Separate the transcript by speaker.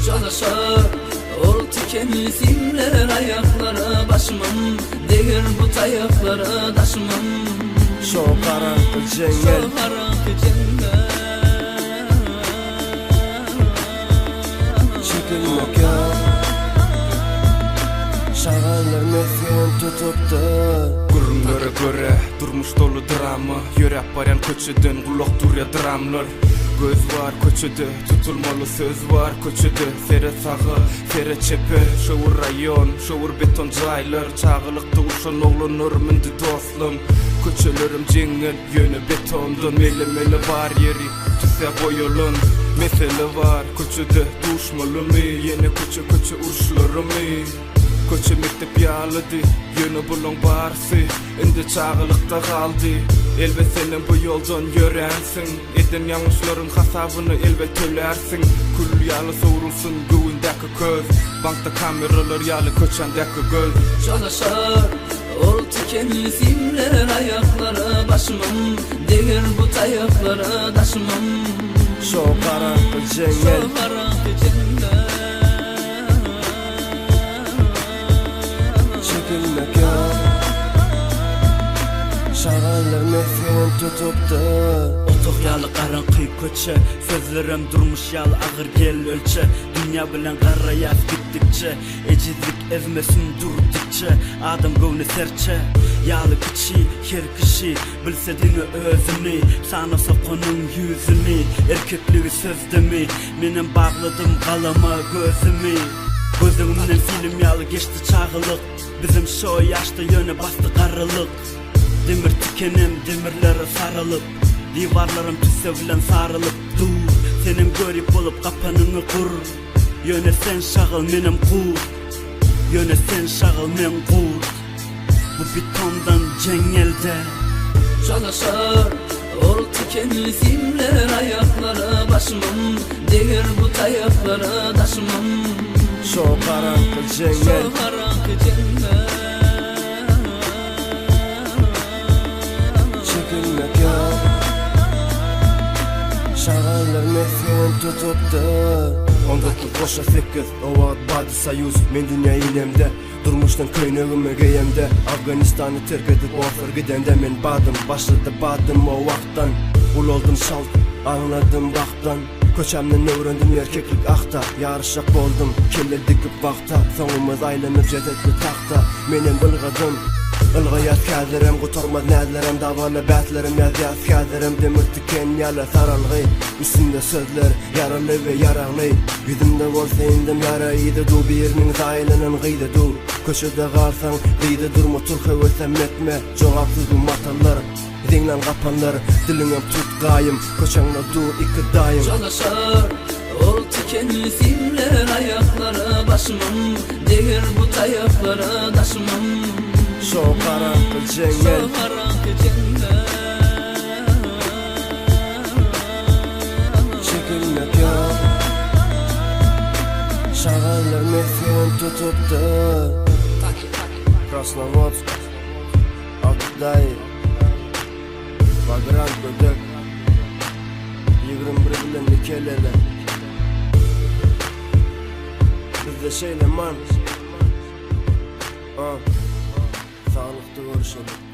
Speaker 1: Çalışar ol tikenli simler ayaklara başımım, değir bu tayaklara taşımam.
Speaker 2: Şu karanlık cengel, çekilmek ya. Şağanlar mesken tutuptu.
Speaker 3: Gurunlara göre durmuş dolu drama. Yörep baran köçüdün kulak durya dramlar. Göz var köçüdü, tutulmalı söz var köçüdü. Fere sağı, fere çepe, şovur rayon, şovur beton jaylar. Çağılıkta uşan oğlanır mündü dostlum. Köçelerim jengel, yönü betondan. Mele mele var yeri, tüse boyulun. Mesele var köçüdü, duşmalı mı? Yine köçe urşları mı? Köçe mektep yağladı, yönü bulun barsı. Indi çağılıkta kaldı. Elbet senin bu yoldan yörensin. Eden yanlışların hasabını elbet tölersin. Kul yalı soğurulsun güvündeki köz. Bankta kameralar yalı köçendeki göz.
Speaker 1: Çalışar ol tikenli simler ayaklara başımım, değir bu tayaklara taşımam.
Speaker 2: Şu karanlık cengel, çekilmek ya. Şağanlar mesken tutuptu.
Speaker 4: Otok yalı karanqy köçe, sözlerim durmuş yalı ağır gel ölçe. Dünya bilen qarayat gittikçe, ecizlik ezmesin durdukça. Adam gövne serçe, yalı kiçi, her kişi bilse dini özünü. Sanasa konun yüzünü, erkekliği sözde mi? Menem bağladım kalama gözümü. Gözümden film yalı geçti çağılık. Bizim şu yaşta yöne bastı qarılık. Demir tikenem demirlere sarılıp, divarlarım tüse bilen sarılıp. Dur, senin görüp olup kapanını kur. Yöne sen şağıl menem kur, yöne sen şağıl men kur. Bu betondan cengelde.
Speaker 1: Çalışar ol tikenli simler ayaklara başımım, değir bu tayaklara taşımam.
Speaker 2: Şu karanlık cengel, çekilmek ya. Şağanlar mesken tutuptu. 19 koşa 8, o vaat Badi Sayuz. Men dünya ilemde, durmuştan köynögüme geyemde. Afganistan'ı terk edip ofir gidende men badım. Başladı badım o vaktan. Ul oldum şalt, anladım vaktan. Köçemden öğrendim erkeklik akta. Yarışak boldum, kelle dikip vakta. Sonumuz aylanıp cedetli takta. Menem ılgadım, ılgayat kâzirem, kutarmaz nâzlerem. Davalı bätlerim, yazıyat kâzirem. Demir tiken yala saralgı, üstünde sözler yaralı ve yararlı. Yüzümde bolsa indim yara iydi du. Birinin zaylanan gıydı du. Köşede kalsan gıydı durma, turka ösem etme. Cevapsız bu matallar, dinlen kapanlar. Dilinem tut gayım, köçeğine du iki dayım.
Speaker 1: Çalışar ol tikenli simler ayaklara başımım, değir bu tayaklara taşımam.
Speaker 2: Şu karanlık cengel, çekilmek ya. Şağanlar mesken tutuptu. Krasnovodsk, Akday, Bagran Gödök, 21 bilen nikelele. Bizde şeyle man, sağlıklı görüşelim.